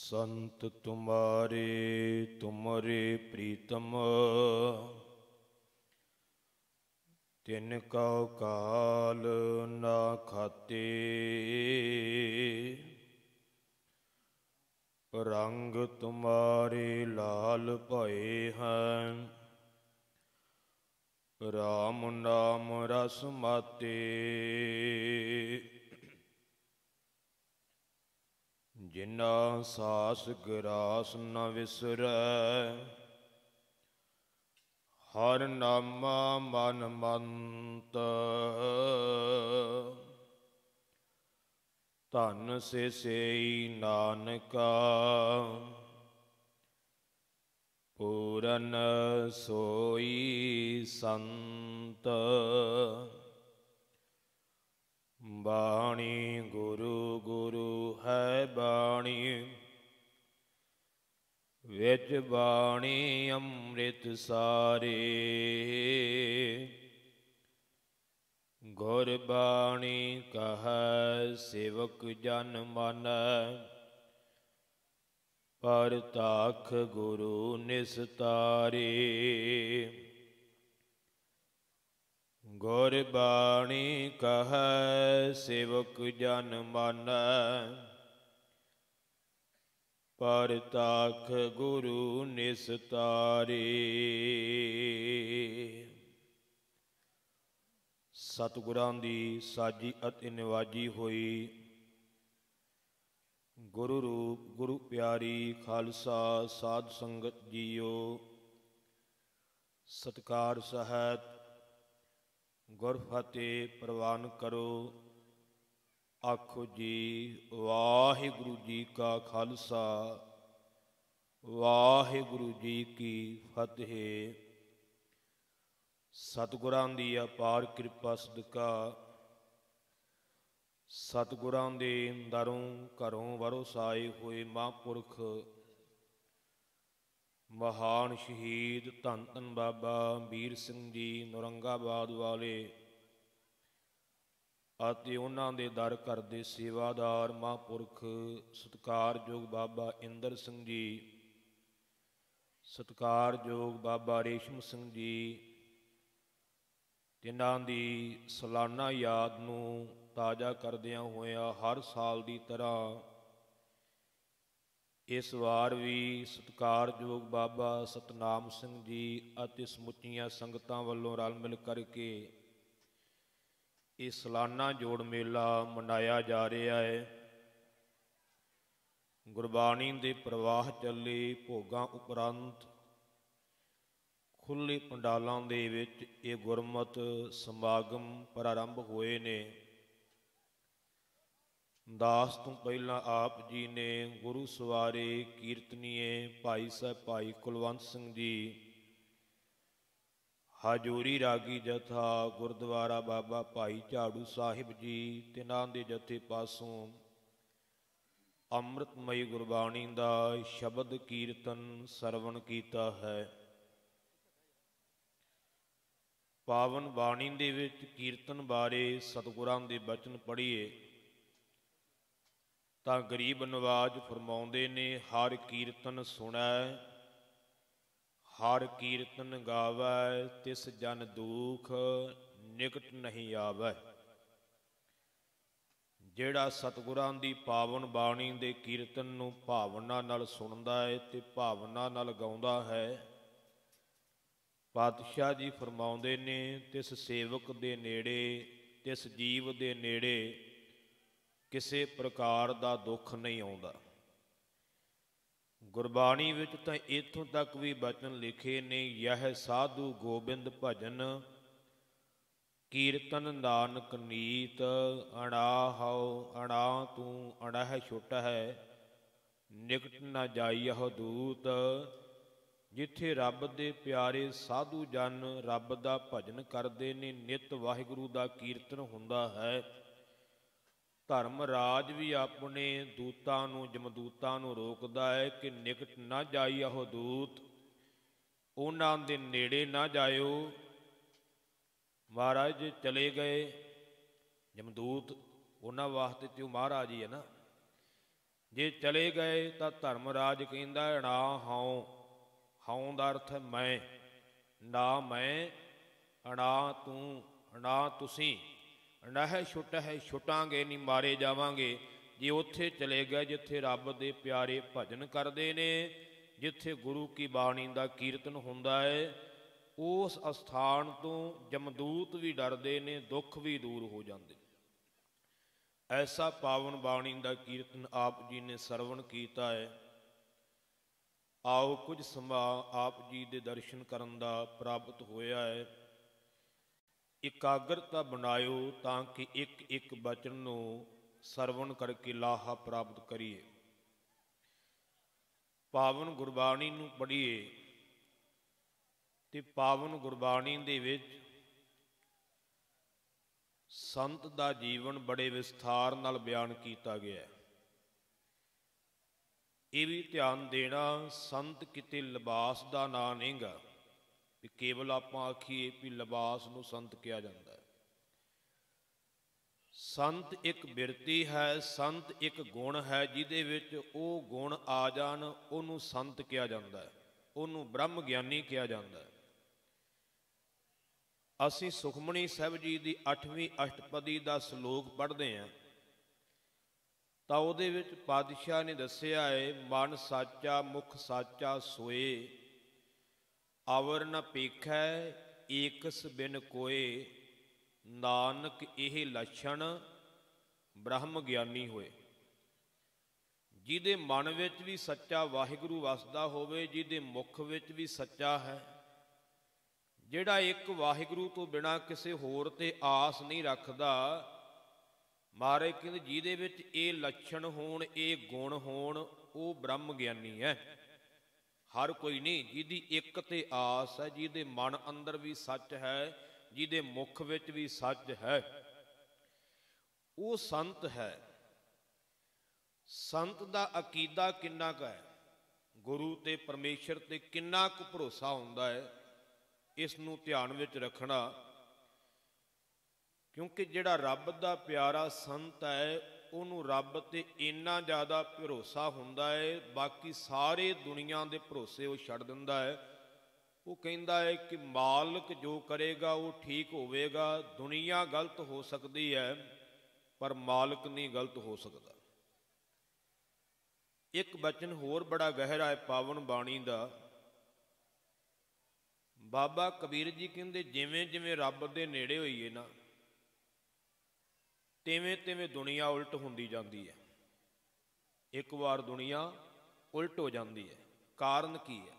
संत तुम्हारे तुमरे प्रीतम, तिनका काल ना खाते। रंग तुम्हारे लाल भये हैं, राम नाम रस माते। जिना सास ग्रास न विसरै, हर नामा मन मंत। धन से सेई नानका, पूरन सोई संत। बाणी गुरु गुरु है बाणी, विच बाणी अमृत सारे। गुर बाणी कहै सेवक जन मानै, पर ताख गुरु निस्तारे। गुर बाणी कहै सेवक जन मानै, पर ताख गुरु निस्तारे। सतगुरां दी साजी अति निवाजी होई, गुरु रूप गुरु प्यारी खालसा साध संगत जीओ। सत्कार सहित गुर फतेह प्रवान करो। आखो जी वाहिगुरु जी का खालसा, वाहिगुरु जी की फतेह। सतगुरां दी अपार किरपा सदका, सतगुरां दे दरों घरों वरोसाए होए महापुरख महान शहीद धन धन बाबा वीर सिंह जी नौरंगाबाद वाले ਅਤੇ ਉਹਨਾਂ ਦੇ ਦਰ ਘਰ ਦੇ ਸੇਵਾਦਾਰ ਮਹਾਂਪੁਰਖ ਸਤਿਕਾਰਯੋਗ ਬਾਬਾ ਇੰਦਰ ਸਿੰਘ ਜੀ, ਸਤਿਕਾਰਯੋਗ ਬਾਬਾ ਰੇਸ਼ਮ ਸਿੰਘ ਜੀ, ਜਿਨ੍ਹਾਂ ਦੀ ਸਾਲਾਨਾ ਯਾਦ ਨੂੰ ਤਾਜ਼ਾ ਕਰਦਿਆਂ ਹੋਇਆਂ ਹਰ ਸਾਲ ਦੀ ਤਰ੍ਹਾਂ ਇਸ ਵਾਰ ਵੀ ਸਤਿਕਾਰਯੋਗ ਬਾਬਾ ਸਤਨਾਮ ਸਿੰਘ ਜੀ ਅਤੇ ਸਮੁੱਚੀਆਂ ਸੰਗਤਾਂ ਵੱਲੋਂ ਰਲ ਮਿਲ ਕਰਕੇ ਇਹ ਸਾਲਾਨਾ ਜੋੜ ਮੇਲਾ ਮਨਾਇਆ ਜਾ ਰਿਹਾ ਹੈ। ਗੁਰਬਾਣੀ ਦੇ ਪ੍ਰਵਾਹ ਚੱਲੇ ਭੋਗਾਂ ਉਪਰੰਤ ਖੁੱਲ੍ਹੇ ਪੰਡਾਲਾਂ ਦੇ ਵਿੱਚ ਇਹ ਗੁਰਮਤਿ ਸਮਾਗਮ ਪ੍ਰਾਰੰਭ ਹੋਏ ਨੇ। ਦਾਸ ਤੋਂ ਪਹਿਲਾਂ ਆਪ ਜੀ ਨੇ ਗੁਰੂ ਸਵਾਰੇ ਕੀਰਤਨੀਏ ਭਾਈ ਸਾਹਿਬ ਭਾਈ ਕੁਲਵੰਤ ਸਿੰਘ ਜੀ, ਹਾਜੂਰੀ ਰਾਗੀ ਜਥਾ ਗੁਰਦੁਆਰਾ ਬਾਬਾ ਭਾਈ ਝਾੜੂ ਸਾਹਿਬ ਜੀ, ਤਿਨਾਂ ਦੇ ਜਥੇ ਪਾਸੋਂ ਅੰਮ੍ਰਿਤਮਈ ਗੁਰਬਾਣੀ ਦਾ ਸ਼ਬਦ ਕੀਰਤਨ ਸਰਵਣ ਕੀਤਾ ਹੈ। ਪਾਵਨ ਬਾਣੀ ਦੇ ਵਿੱਚ ਕੀਰਤਨ ਬਾਰੇ ਸਤਿਗੁਰਾਂ ਦੇ ਬਚਨ ਪੜ੍ਹੀਏ ਤਾਂ ਗਰੀਬ ਨਵਾਜ ਫਰਮਾਉਂਦੇ ਨੇ, ਹਰ ਕੀਰਤਨ ਸੁਣੈ ਹਰ ਕੀਰਤਨ ਗਾਵੈ, ਤਿਸ ਜਨ ਦੁਖ ਨਿਕਟ ਨਹੀਂ ਆਵੈ। ਜਿਹੜਾ ਸਤਿਗੁਰਾਂ ਦੀ ਪਾਵਨ ਬਾਣੀ ਦੇ ਕੀਰਤਨ ਨੂੰ ਭਾਵਨਾ ਨਾਲ ਸੁਣਦਾ ਹੈ ਤੇ ਭਾਵਨਾ ਨਾਲ ਗਾਉਂਦਾ ਹੈ, ਪਾਤਸ਼ਾਹ ਜੀ ਫਰਮਾਉਂਦੇ ਨੇ, ਤਿਸ ਸੇਵਕ ਦੇ ਨੇੜੇ, ਤਿਸ ਜੀਵ ਦੇ ਨੇੜੇ ਕਿਸੇ ਪ੍ਰਕਾਰ ਦਾ ਦੁੱਖ ਨਹੀਂ ਆਉਂਦਾ। ਗੁਰਬਾਣੀ ਵਿੱਚ ਤਾਂ ਇੱਥੋਂ ਤੱਕ ਵੀ ਬਚਨ ਲਿਖੇ ਨੇ, ਯਹ ਸਾਧੂ ਗੋਬਿੰਦ ਭਜਨ ਕੀਰਤਨ ਨਾਨਕ ਨੀਤ, ਅਣਾ ਹਉ ਅਣਾ ਤੂੰ ਅਣਹ ਛੁਟ ਹੈ, ਨਿਕਟ ਨਾ ਜਾਈਹੁ ਦੂਤ। ਜਿੱਥੇ ਰੱਬ ਦੇ ਪਿਆਰੇ ਸਾਧੂ ਜਨ ਰੱਬ ਦਾ ਭਜਨ ਕਰਦੇ ਨੇ, ਨਿਤ ਵਾਹਿਗੁਰੂ ਦਾ ਕੀਰਤਨ ਹੁੰਦਾ ਹੈ, ਧਰਮ ਰਾਜ ਵੀ ਆਪਣੇ ਦੂਤਾਂ ਨੂੰ ਜਮਦੂਤਾਂ ਨੂੰ ਰੋਕਦਾ ਹੈ ਕਿ ਨਿਕਟ ਨਾ ਜਾਈਹੁ ਦੂਤ, ਉਹਨਾਂ ਦੇ ਨੇੜੇ ਨਾ ਜਾਇਓ। ਮਹਾਰਾਜ ਜੇ ਚਲੇ ਗਏ ਜਮਦੂਤ, ਉਹਨਾਂ ਵਾਸਤੇ ਤੇ ਉਹ ਮਹਾਰਾਜ ਹੀ ਹੈ ਨਾ। ਜੇ ਚਲੇ ਗਏ ਤਾਂ ਧਰਮਰਾਜ ਕਹਿੰਦਾ ਨਾ ਹਉ, ਹਉ ਦਾ ਅਰਥ ਹੈ ਮੈਂ, ਨਾ ਮੈਂ, ਅਣਾ ਤੂੰ, ਅਣਾ ਤੁਸੀਂ, ਅਣਹਿ ਛੁਟਹਿ, ਛੁਟਾਂਗੇ ਨਹੀਂ, ਮਾਰੇ ਜਾਵਾਂਗੇ। ਜੇ ਉੱਥੇ ਚਲੇ ਗਏ ਜਿੱਥੇ ਰੱਬ ਦੇ ਪਿਆਰੇ ਭਜਨ ਕਰਦੇ ਨੇ, ਜਿੱਥੇ ਗੁਰੂ ਕੀ ਬਾਣੀ ਦਾ ਕੀਰਤਨ ਹੁੰਦਾ ਹੈ, ਉਸ ਅਸਥਾਨ ਤੋਂ ਜਮਦੂਤ ਵੀ ਡਰਦੇ ਨੇ, ਦੁੱਖ ਵੀ ਦੂਰ ਹੋ ਜਾਂਦੇ। ਐਸਾ ਪਾਵਨ ਬਾਣੀ ਦਾ ਕੀਰਤਨ ਆਪ ਜੀ ਨੇ ਸਰਵਣ ਕੀਤਾ ਹੈ। ਆਓ ਕੁਝ ਸਮਾਂ ਆਪ ਜੀ ਦੇ ਦਰਸ਼ਨ ਕਰਨ ਦਾ ਪ੍ਰਾਪਤ ਹੋਇਆ ਹੈ। ਇਕਾਗਰਤਾ ਬਣਾਇਓ ਤਾਂ ਕਿ ਇੱਕ ਇੱਕ ਬਚਨ ਨੂੰ ਸਰਵਣ ਕਰਕੇ ਲਾਹਾ ਪ੍ਰਾਪਤ ਕਰੀਏ। ਪਾਵਨ ਗੁਰਬਾਣੀ ਨੂੰ ਪੜ੍ਹੀਏ ਤੇ ਪਾਵਨ ਗੁਰਬਾਣੀ ਦੇ ਵਿੱਚ ਸੰਤ ਦਾ ਜੀਵਨ ਬੜੇ ਵਿਸਥਾਰ ਨਾਲ ਬਿਆਨ ਕੀਤਾ ਗਿਆ ਹੈ। ਇਹ ਵੀ ਧਿਆਨ ਦੇਣਾ, ਸੰਤ ਕਿਤੇ ਲਿਬਾਸ ਦਾ ਨਾਂ ਨਹੀਂਗਾ ਵੀ ਕੇਵਲ ਆਪਾਂ ਆਖੀਏ ਵੀ ਲਿਬਾਸ ਨੂੰ ਸੰਤ ਕਿਹਾ ਜਾਂਦਾ ਹੈ। ਸੰਤ ਇੱਕ ਬਿਰਤੀ ਹੈ, ਸੰਤ ਇੱਕ ਗੁਣ ਹੈ, ਜਿਹਦੇ ਵਿੱਚ ਉਹ ਗੁਣ ਆ ਜਾਣ ਉਹਨੂੰ ਸੰਤ ਕਿਹਾ ਜਾਂਦਾ ਹੈ, ਉਹਨੂੰ ਬ੍ਰਹਮ ਗਿਆਨੀ ਕਿਹਾ ਜਾਂਦਾ ਹੈ। ਅਸੀਂ ਸੁਖਮਣੀ ਸਾਹਿਬ ਜੀ ਦੀ 8ਵੀਂ ਅਸ਼ਟਪਦੀ ਦਾ ਸ਼ਲੋਕ ਪੜ੍ਹਦੇ ਹਾਂ ਤਾਂ ਉਹਦੇ ਵਿੱਚ ਪਾਤਸ਼ਾਹ ਨੇ ਦੱਸਿਆ ਹੈ, ਮਨ ਸਾਚਾ ਮੁਖ ਸਾਚਾ ਸੋਏ, ਅਵਰ ਨ ਪੇਖੈ ਏਕਸ ਬਿਨ ਕੋਏ, ਨਾਨਕ ਇਹ ਲੱਛਣ ਬ੍ਰਹਮ ਗਿਆਨੀ ਹੋਏ। ਜਿਹਦੇ ਮਨ ਵਿੱਚ ਵੀ ਸੱਚਾ ਵਾਹਿਗੁਰੂ ਵਸਦਾ ਹੋਵੇ, ਜਿਹਦੇ ਮੁਖ ਵਿੱਚ ਵੀ ਸੱਚਾ ਹੈ, ਜਿਹੜਾ ਇੱਕ ਵਾਹਿਗੁਰੂ ਤੋਂ ਬਿਨਾਂ ਕਿਸੇ ਹੋਰ ਤੇ ਆਸ ਨਹੀਂ ਰੱਖਦਾ, ਮਹਾਰਾਜ ਕਹਿੰਦੇ ਜਿਹਦੇ ਵਿੱਚ ਇਹ ਲੱਛਣ ਹੋਣ, ਇਹ ਗੁਣ ਹੋਣ, ਉਹ ਬ੍ਰਹਮ ਗਿਆਨੀ ਹੈ। ਹਰ ਕੋਈ ਨਹੀਂ, ਜਿਹਦੀ ਇੱਕ ਤੇ ਆਸ ਹੈ, ਜਿਹਦੇ ਮਨ ਅੰਦਰ ਵੀ ਸੱਚ ਹੈ, ਜਿਹਦੇ ਮੁਖ ਵਿੱਚ ਵੀ ਸੱਚ ਹੈ, ਉਹ ਸੰਤ ਹੈ। ਸੰਤ ਦਾ ਅਕੀਦਾ ਕਿੰਨਾ ਕੁ ਹੈ, ਗੁਰੂ ਤੇ ਪਰਮੇਸ਼ਰ ਤੇ ਕਿੰਨਾ ਕੁ ਭਰੋਸਾ ਹੁੰਦਾ ਹੈ, ਇਸ ਨੂੰ ਧਿਆਨ ਵਿੱਚ ਰੱਖਣਾ। ਕਿਉਂਕਿ ਜਿਹੜਾ ਰੱਬ ਦਾ ਪਿਆਰਾ ਸੰਤ ਹੈ, ਉਹਨੂੰ ਰੱਬ ਤੇ ਇੰਨਾ ਜ਼ਿਆਦਾ ਭਰੋਸਾ ਹੁੰਦਾ ਹੈ, ਬਾਕੀ ਸਾਰੇ ਦੁਨੀਆ ਦੇ ਭਰੋਸੇ ਉਹ ਛੱਡ ਦਿੰਦਾ ਹੈ। ਉਹ ਕਹਿੰਦਾ ਹੈ ਕਿ ਮਾਲਕ ਜੋ ਕਰੇਗਾ ਉਹ ਠੀਕ ਹੋਵੇਗਾ। ਦੁਨੀਆ ਗਲਤ ਹੋ ਸਕਦੀ ਹੈ ਪਰ ਮਾਲਕ ਨਹੀਂ ਗਲਤ ਹੋ ਸਕਦਾ। ਇੱਕ ਬਚਨ ਹੋਰ ਬੜਾ ਗਹਿਰਾ ਹੈ ਪਾਵਨ ਬਾਣੀ ਦਾ। ਬਾਬਾ ਕਬੀਰ ਜੀ ਕਹਿੰਦੇ ਜਿਵੇਂ ਜਿਵੇਂ ਰੱਬ ਦੇ ਨੇੜੇ ਹੋਈਏ ਨਾ, ਤਿਵੇਂ ਤਿਵੇਂ ਦੁਨੀਆ ਉਲਟ ਹੁੰਦੀ ਜਾਂਦੀ ਹੈ। ਇੱਕ ਵਾਰ ਦੁਨੀਆ ਉਲਟ ਹੋ ਜਾਂਦੀ ਹੈ। ਕਾਰਨ ਕੀ ਹੈ?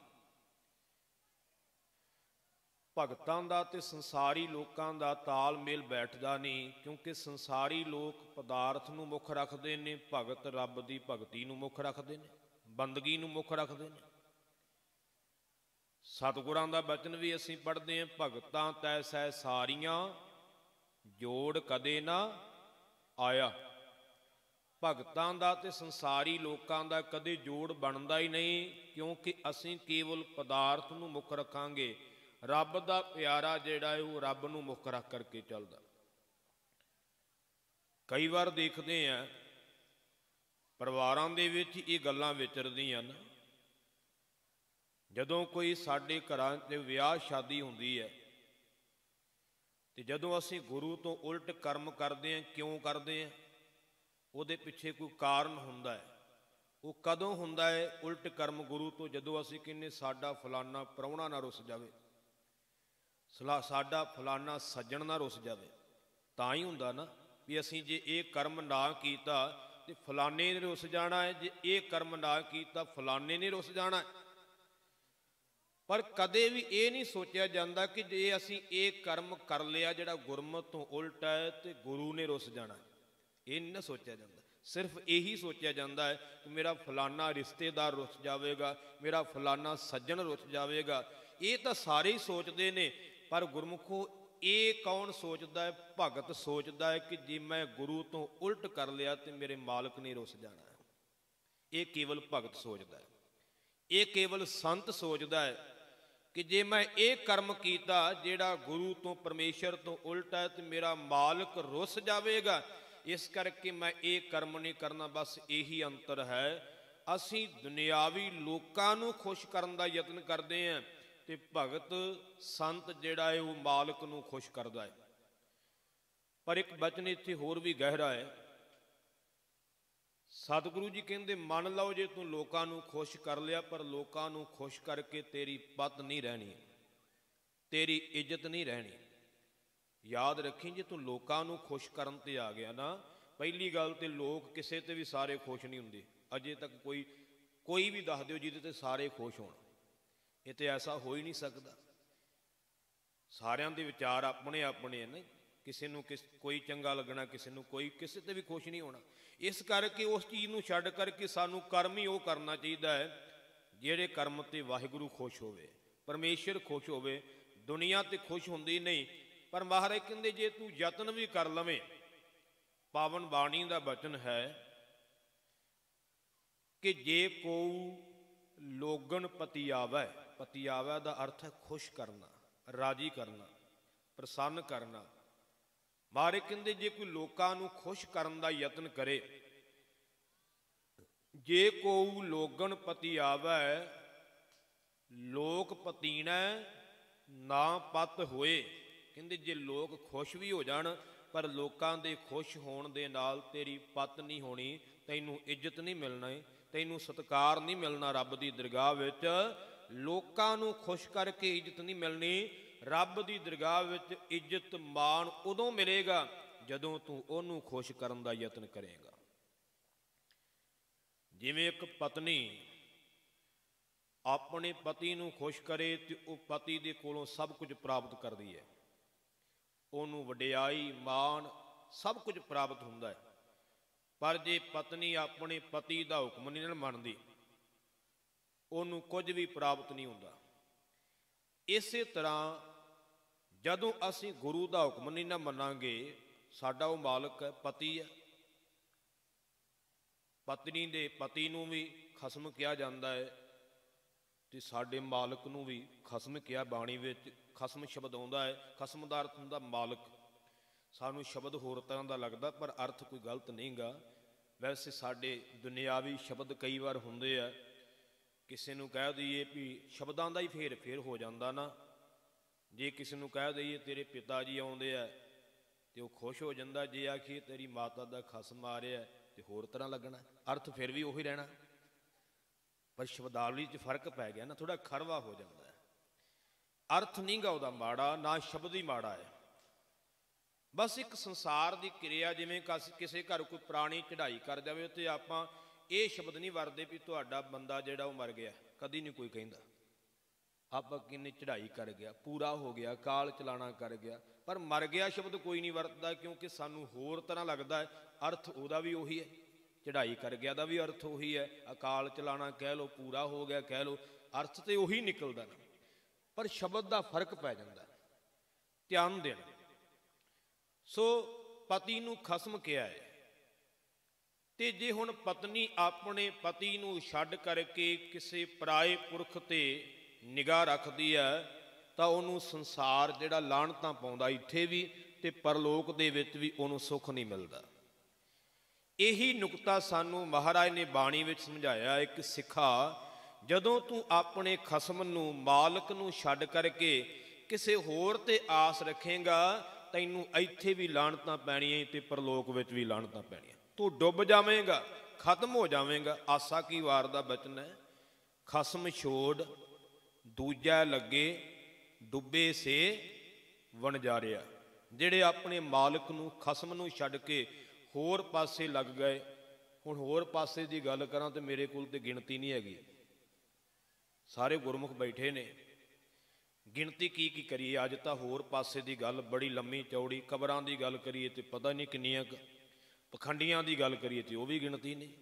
ਭਗਤਾਂ ਦਾ ਤੇ ਸੰਸਾਰੀ ਲੋਕਾਂ ਦਾ ਤਾਲਮੇਲ ਬੈਠਦਾ ਨਹੀਂ, ਕਿਉਂਕਿ ਸੰਸਾਰੀ ਲੋਕ ਪਦਾਰਥ ਨੂੰ ਮੁੱਖ ਰੱਖਦੇ ਨੇ, ਭਗਤ ਰੱਬ ਦੀ ਭਗਤੀ ਨੂੰ ਮੁੱਖ ਰੱਖਦੇ ਨੇ, ਬੰਦਗੀ ਨੂੰ ਮੁੱਖ ਰੱਖਦੇ ਨੇ। ਸਤਿਗੁਰਾਂ ਦਾ ਬਚਨ ਵੀ ਅਸੀਂ ਪੜ੍ਹਦੇ ਹਾਂ, ਭਗਤਾਂ ਤੈਸੈ ਸਾਰੀਆਂ ਜੋੜ ਕਦੇ ਨਾ ਆਇਆ। ਭਗਤਾਂ ਦਾ ਤੇ ਸੰਸਾਰੀ ਲੋਕਾਂ ਦਾ ਕਦੇ ਜੋੜ ਬਣਦਾ ਹੀ ਨਹੀਂ, ਕਿਉਂਕਿ ਅਸੀਂ ਕੇਵਲ ਪਦਾਰਥ ਨੂੰ ਮੁੱਖ ਰੱਖਾਂਗੇ। ਰੱਬ ਦਾ ਪਿਆਰਾ ਜਿਹੜਾ ਹੈ ਉਹ ਰੱਬ ਨੂੰ ਮੁੱਖ ਰੱਖ ਕਰਕੇ ਚੱਲਦਾ। ਕਈ ਵਾਰ ਦੇਖਦੇ ਹਾਂ ਪਰਿਵਾਰਾਂ ਦੇ ਵਿੱਚ ਇਹ ਗੱਲਾਂ ਵਿਚਰਦੀਆਂ ਨੇ। ਜਦੋਂ ਕੋਈ ਸਾਡੇ ਘਰਾਂ 'ਚ ਵਿਆਹ ਸ਼ਾਦੀ ਹੁੰਦੀ ਹੈ ਤੇ ਜਦੋਂ ਅਸੀਂ ਗੁਰੂ ਤੋਂ ਉਲਟ ਕਰਮ ਕਰਦੇ ਹਾਂ, ਕਿਉਂ ਕਰਦੇ ਹਾਂ? ਉਹਦੇ ਪਿੱਛੇ ਕੋਈ ਕਾਰਨ ਹੁੰਦਾ ਹੈ। ਉਹ ਕਦੋਂ ਹੁੰਦਾ ਹੈ ਉਲਟ ਕਰਮ ਗੁਰੂ ਤੋਂ? ਜਦੋਂ ਅਸੀਂ ਕਹਿੰਦੇ ਸਾਡਾ ਫਲਾਨਾ ਪ੍ਰਾਹੁਣਾ ਨਾ ਰੁੱਸ ਜਾਵੇ, ਸਾਡਾ ਫਲਾਨਾ ਸੱਜਣ ਨਾ ਰੁੱਸ ਜਾਵੇ, ਤਾਂ ਹੀ ਹੁੰਦਾ ਨਾ ਵੀ ਅਸੀਂ ਜੇ ਇਹ ਕਰਮ ਨਾ ਕੀਤਾ ਤੇ ਫਲਾਨੇ ਨੇ ਰੁੱਸ ਜਾਣਾ ਹੈ, ਜੇ ਇਹ ਕਰਮ ਨਾ ਕੀਤਾ ਫਲਾਨੇ ਨੇ ਰੁੱਸ ਜਾਣਾ ਹੈ। ਪਰ ਕਦੇ ਵੀ ਇਹ ਨਹੀਂ ਸੋਚਿਆ ਜਾਂਦਾ ਕਿ ਜੇ ਅਸੀਂ ਇਹ ਕਰਮ ਕਰ ਲਿਆ ਜਿਹੜਾ ਗੁਰਮਤਿ ਤੋਂ ਉਲਟ ਹੈ ਤੇ ਗੁਰੂ ਨੇ ਰੁੱਸ ਜਾਣਾ। ਇਹ ਨਹੀਂ ਨਾ ਸੋਚਿਆ ਜਾਂਦਾ। ਸਿਰਫ ਇਹੀ ਸੋਚਿਆ ਜਾਂਦਾ ਹੈ ਕਿ ਮੇਰਾ ਫਲਾਨਾ ਰਿਸ਼ਤੇਦਾਰ ਰੁੱਸ ਜਾਵੇਗਾ, ਮੇਰਾ ਫਲਾਨਾ ਸੱਜਣ ਰੁੱਸ ਜਾਵੇਗਾ। ਇਹ ਤਾਂ ਸਾਰੇ ਹੀ ਸੋਚਦੇ ਨੇ, ਪਰ ਗੁਰਮੁਖੋ ਇਹ ਕੌਣ ਸੋਚਦਾ ਹੈ? ਭਗਤ ਸੋਚਦਾ ਹੈ ਕਿ ਜੇ ਮੈਂ ਗੁਰੂ ਤੋਂ ਉਲਟ ਕਰ ਲਿਆ ਤੇ ਮੇਰੇ ਮਾਲਕ ਨੇ ਰੁੱਸ ਜਾਣਾ ਹੈ। ਇਹ ਕੇਵਲ ਭਗਤ ਸੋਚਦਾ ਹੈ, ਇਹ ਕੇਵਲ ਸੰਤ ਸੋਚਦਾ ਹੈ ਕਿ ਜੇ ਮੈਂ ਇਹ ਕਰਮ ਕੀਤਾ ਜਿਹੜਾ ਗੁਰੂ ਤੋਂ ਪਰਮੇਸ਼ਰ ਤੋਂ ਉਲਟ ਹੈ ਤੇ ਮੇਰਾ ਮਾਲਕ ਰੁੱਸ ਜਾਵੇਗਾ। इस करके मैं ये कर्म नहीं करना। बस यही अंतर है, असी दुनियावी लोकां नूं खुश करन दा यतन करते हैं ते भगत संत जिहड़ा है वो मालिक नूं खुश करदा है। पर एक बचन इत्थे होर भी गहरा है। सतगुरु जी कहते मन लो जे तू लोकां नूं खुश कर लिया, पर लोकां नूं खुश करके तेरी पत नहीं रहनी, तेरी इज्जत नहीं रहनी। याद रखी, जे तू लोकां नूं खुश करन ते आ गया ना, पहली गल तो लोग किसी ते भी सारे खुश नहीं हुंदे। अजे तक कोई भी दस दिओ जिहदे ते सारे खुश होण, ये तो ऐसा हो ही नहीं सकता। सारियां दे विचार अपने अपने है ना, किसी नूं कोई चंगा लगना, किसी नूं कोई किसी ते भी खुश नहीं होना। इस करके उस चीज़ नूं छड्ड करके सानूं कर्म ही वो करना चाहिए है जिहड़े कर्म ते वाहिगुरू खुश होवे, परमेश्वर खुश होवे। दुनिया ते खुश हुंदी नहीं, पर महाराज कहंदे जे तू यतन भी कर लवें, पावन बाणी दा वचन है कि जे को लोगन पतियावै, पतियावै दा अर्थ है खुश करना, राजी करना, प्रसन्न करना। महाराज कहंदे जे कोई लोकां नूं खुश करन दा यतन करे, जे को लोगन पतियावै लोक पतीणै ना पत होए। कहंदे जे लोग खुश भी हो जाण, पर लोकां दे खुश होण दे नाल तेरी पत नहीं होनी, तैनूं इज्जत नहीं मिलनी, तैनूं सत्कार नहीं मिलना। रब की दरगाह विच लोकां नूं खुश करके इज्जत नहीं मिलनी। रब की दरगाह विच इज्जत मान उदों मिलेगा जदों तू उहनूं खुश करन दा यतन करेगा। जिवें एक पत्नी अपने पति नूं खुश करे तो वह पति दे कोलों सब कुछ प्राप्त करती है, उहनूं वडियाई मान सब कुछ प्राप्त हुंदा है। पर जे पत्नी अपने पति का हुक्म नहीं मनती, उहनूं कुछ भी प्राप्त नहीं हुंदा। इस तरह जदों असीं गुरु का हुक्म नहीं ना मनांगे, साडा वो मालिक है, पति है। पत्नी दे पति नूं भी खसम किया जाता है ते साडे मालिक नूं भी खसम किया। बाणी विच खसम शब्द आउंदा है, खसम दा अर्थ हुंदा मालिक। सानूं शब्द होर तरह का लगता, पर अर्थ कोई गलत नहीं गा। वैसे साडे दुनियावी शब्द कई बार हुंदे आ, किसी नूं कह दईए भी शब्दां दा ही फेर फेर हो जाता ना। जे किसी नूं कह दईए तेरे पिता जी आउंदे आ ते वो खुश हो जाता, जे आखिए तेरी माता दा खसम आ रहा है तो होर तरह लगना, अर्थ फिर भी उही रहना। पर शब्दावली च फर्क पै गया ना, थोड़ा खरवा हो जाता है। अर्थ नहीं गा उहदा माड़ा, ना शब्द ही माड़ा है। बस एक संसार की क्रिया, जिमें किसी घर कोई पुरानी चढ़ाई कर जाए तो आपां ये शब्द नहीं वरते भी तुहाडा बंदा जिहड़ा वो मर गया, कदी नहीं कोई कहंदा। आपां किन्नी चढ़ाई कर गया, पूरा हो गया, काल चलाना कर गया, पर मर गया शब्द कोई नहीं वरतदा, क्योंकि सानू होर तरह लगता है। अर्थ उहदा भी उही है, चढ़ाई कर गया दा भी अर्थ उही है, अकाल चलाना कह लो, पूरा हो गया कह लो, अर्थ तो उही निकलदा ना, पर शब्द का फर्क पै जांदा है। ध्यान देना। सो पति नूं खसम किया है, ते जे हुण पत्नी अपने पति नूं छड्ड करके किसी पराए पुरख ते निगाह रखदी है, तां उहनूं संसार जिहड़ा लाणतां पाउंदा इत्थे भी ते परलोक दे विच भी उहनूं सुख नहीं मिलदा। यही नुकता सानू महाराज ने बाणी विच समझाया। एक सिखा, जदों तू अपने खसम नूं मालिक नूं छड्ड करके किसी होर ते आस रखेगा, तैनूं इत्थे भी लाणतां पैणीआं ते परलोक विच भी लाणतां पैणीआं। तू डुब जावेगा, खत्म हो जावेगा। आसा की वार दा बचन है, खसम छोड़ दूजा लगे डुबे से वणजारिया। जिहड़े अपने मालिक नूं खसम नूं छड्ड के होर पासे लग गए। हुण होर पासे की गल करां तो मेरे कोल ते गिणती नहीं हैगी, सारे गुरमुख बैठे ने, गिणती की करिए। अज तो होर पासे की गल बड़ी लम्मी चौड़ी, कबरां की गल करिए तो पता नहीं किन्नियां, पखंडियां की गल करिए तो वह भी गिणती नहीं।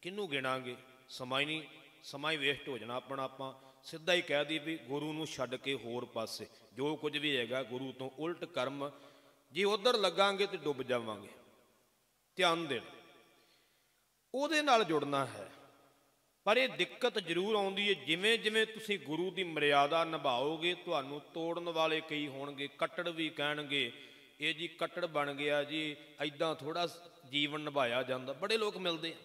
किनू गिणांगे? समा ही नहीं, समा ही वेस्ट हो जाना अपना। आपां सीधा ही कह दी भी गुरु नूं छड्ड के होर पासे जो कुछ भी हैगा गुरु तो उल्ट कर्म, जे उधर लगांगे तो डुब जावांगे। ध्यान देना, उहदे नाल जुड़ना है। पर यह दिक्कत जरूर आउंदी है, जिमें जिमें तुसीं गुरु की मर्यादा निभाओगे, तुहानूं तोड़न वाले कई होणगे, कट्टड़ भी कहणगे ये जी कट्टड़ बन गया जी, ऐदां थोड़ा ਜੀਵਨ ਨਿਭਾਇਆ ਜਾਂਦਾ। ਬੜੇ ਲੋਕ ਮਿਲਦੇ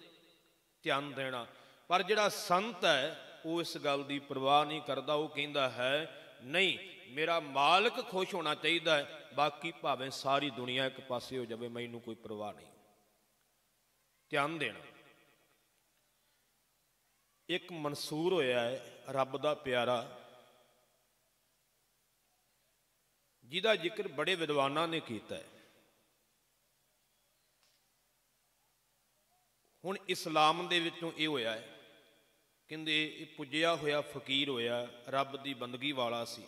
ਧਿਆਨ ਦੇਣਾ, ਪਰ ਜਿਹੜਾ ਸੰਤ ਹੈ ਉਹ ਇਸ ਗੱਲ ਦੀ ਪਰਵਾਹ ਨਹੀਂ ਕਰਦਾ। ਉਹ ਕਹਿੰਦਾ ਹੈ ਨਹੀਂ, ਮੇਰਾ ਮਾਲਕ ਖੁਸ਼ ਹੋਣਾ ਚਾਹੀਦਾ ਹੈ, ਬਾਕੀ ਭਾਵੇਂ ਸਾਰੀ ਦੁਨੀਆ ਇੱਕ ਪਾਸੇ ਹੋ ਜਾਵੇ, ਮੈਨੂੰ ਕੋਈ ਪਰਵਾਹ ਨਹੀਂ। ਧਿਆਨ ਦੇਣਾ। ਇੱਕ ਮਨਸੂਰ ਹੋਇਆ ਹੈ ਰੱਬ ਦਾ ਪਿਆਰਾ, ਜਿਹਦਾ ਜ਼ਿਕਰ ਬੜੇ ਵਿਦਵਾਨਾਂ ਨੇ ਕੀਤਾ ਹੈ। ਹੁਣ ਇਸਲਾਮ ਦੇ ਵਿੱਚੋਂ ਇਹ ਹੋਇਆ ਹੈ, ਕਹਿੰਦੇ ਇਹ ਪੁੱਜਿਆ ਹੋਇਆ ਫਕੀਰ ਹੋਇਆ, ਰੱਬ ਦੀ ਬੰਦਗੀ ਵਾਲਾ ਸੀ,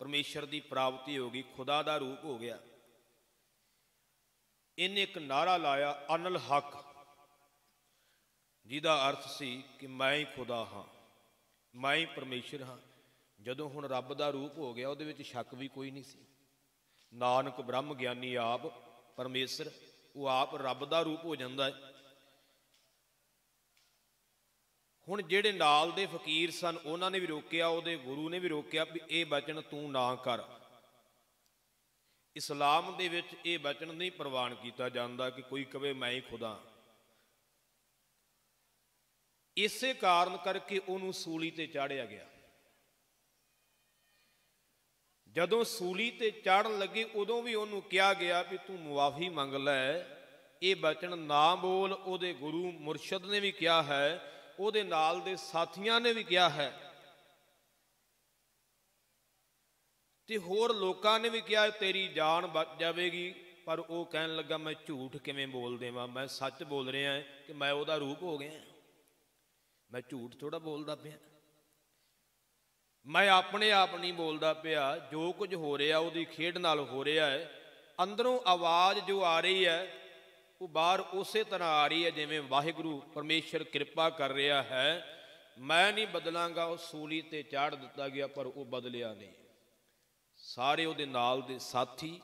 ਪਰਮੇਸ਼ਰ ਦੀ ਪ੍ਰਾਪਤੀ ਹੋ ਗਈ, ਖੁਦਾ ਦਾ ਰੂਪ ਹੋ ਗਿਆ। ਇਹਨੇ ਇੱਕ ਨਾਅਰਾ ਲਾਇਆ, ਅਨਲ ਹੱਕ, ਜਿਹਦਾ ਅਰਥ ਸੀ ਕਿ ਮੈਂ ਹੀ ਖੁਦਾ ਹਾਂ, ਮੈਂ ਹੀ ਪਰਮੇਸ਼ਰ ਹਾਂ। ਜਦੋਂ ਹੁਣ ਰੱਬ ਦਾ ਰੂਪ ਹੋ ਗਿਆ, ਉਹਦੇ ਵਿੱਚ ਸ਼ੱਕ ਵੀ ਕੋਈ ਨਹੀਂ ਸੀ। ਨਾਨਕ ਬ੍ਰਹਮ ਗਿਆਨੀ ਆਪ ਪਰਮੇਸ਼ਰ, ਉਹ ਆਪ ਰੱਬ ਦਾ ਰੂਪ ਹੋ ਜਾਂਦਾ ਹੈ। ਹੁਣ ਜਿਹੜੇ ਨਾਲ ਦੇ ਫਕੀਰ ਸਨ ਉਹਨਾਂ ਨੇ ਵੀ ਰੋਕਿਆ, ਉਹਦੇ ਗੁਰੂ ਨੇ ਵੀ ਰੋਕਿਆ ਵੀ ਇਹ ਬਚਨ ਤੂੰ ਨਾ ਕਰ। ਇਸਲਾਮ ਦੇ ਵਿੱਚ ਇਹ ਬਚਨ ਨਹੀਂ ਪ੍ਰਵਾਨ ਕੀਤਾ ਜਾਂਦਾ ਕਿ ਕੋਈ ਕਵੇ ਮੈਂ ਹੀ ਖੁਦਾ। ਇਸੇ ਕਾਰਨ ਕਰਕੇ ਉਹਨੂੰ ਸੂਲੀ ਤੇ ਚਾੜਿਆ ਗਿਆ। ਜਦੋਂ ਸੂਲੀ ਤੇ ਚਾੜਨ ਲੱਗੇ ਉਦੋਂ ਵੀ ਉਹਨੂੰ ਕਿਹਾ ਗਿਆ ਵੀ ਤੂੰ ਮੁਆਫੀ ਮੰਗ ਲੈ, ਇਹ ਬਚਨ ਨਾ ਬੋਲ। ਉਹਦੇ ਗੁਰੂ ਮੁਰਸ਼ਦ ਨੇ ਵੀ ਕਿਹਾ ਹੈ, ਉਹਦੇ ਨਾਲ ਦੇ ਸਾਥੀਆਂ ਨੇ ਵੀ ਕਿਹਾ ਹੈ, ਤੇ ਹੋਰ ਲੋਕਾਂ ਨੇ ਵੀ ਕਿਹਾ ਤੇਰੀ ਜਾਨ ਬਚ ਜਾਵੇਗੀ। ਪਰ ਉਹ ਕਹਿਣ ਲੱਗਾ ਮੈਂ ਝੂਠ ਕਿਵੇਂ ਬੋਲ ਦੇਵਾਂ, ਮੈਂ ਸੱਚ ਬੋਲ ਰਿਹਾ ਕਿ ਮੈਂ ਉਹਦਾ ਰੂਪ ਹੋ ਗਿਆ, ਮੈਂ ਝੂਠ ਥੋੜਾ ਬੋਲਦਾ ਪਿਆ, ਮੈਂ ਆਪਣੇ ਆਪ ਨਹੀਂ ਬੋਲਦਾ ਪਿਆ। ਜੋ ਕੁਝ ਹੋ ਰਿਹਾ ਉਹਦੀ ਖੇਡ ਨਾਲ ਹੋ ਰਿਹਾ ਹੈ। ਅੰਦਰੋਂ ਆਵਾਜ਼ ਜੋ ਆ ਰਹੀ ਹੈ ਉਹ ਬਾਹਰ ਉਸੇ ਤਰ੍ਹਾਂ ਆ ਰਹੀ ਹੈ ਜਿਵੇਂ ਵਾਹਿਗੁਰੂ ਪਰਮੇਸ਼ਰ ਕਿਰਪਾ ਕਰ ਰਿਹਾ ਹੈ। ਮੈਂ ਨਹੀਂ ਬਦਲਾਂਗਾ। ਉਹ ਸੂਲੀ ਤੇ ਚਾੜ ਦਿੱਤਾ ਗਿਆ, ਪਰ ਉਹ ਬਦਲਿਆ ਨਹੀਂ। ਸਾਰੇ ਉਹਦੇ ਨਾਲ ਦੇ ਸਾਥੀ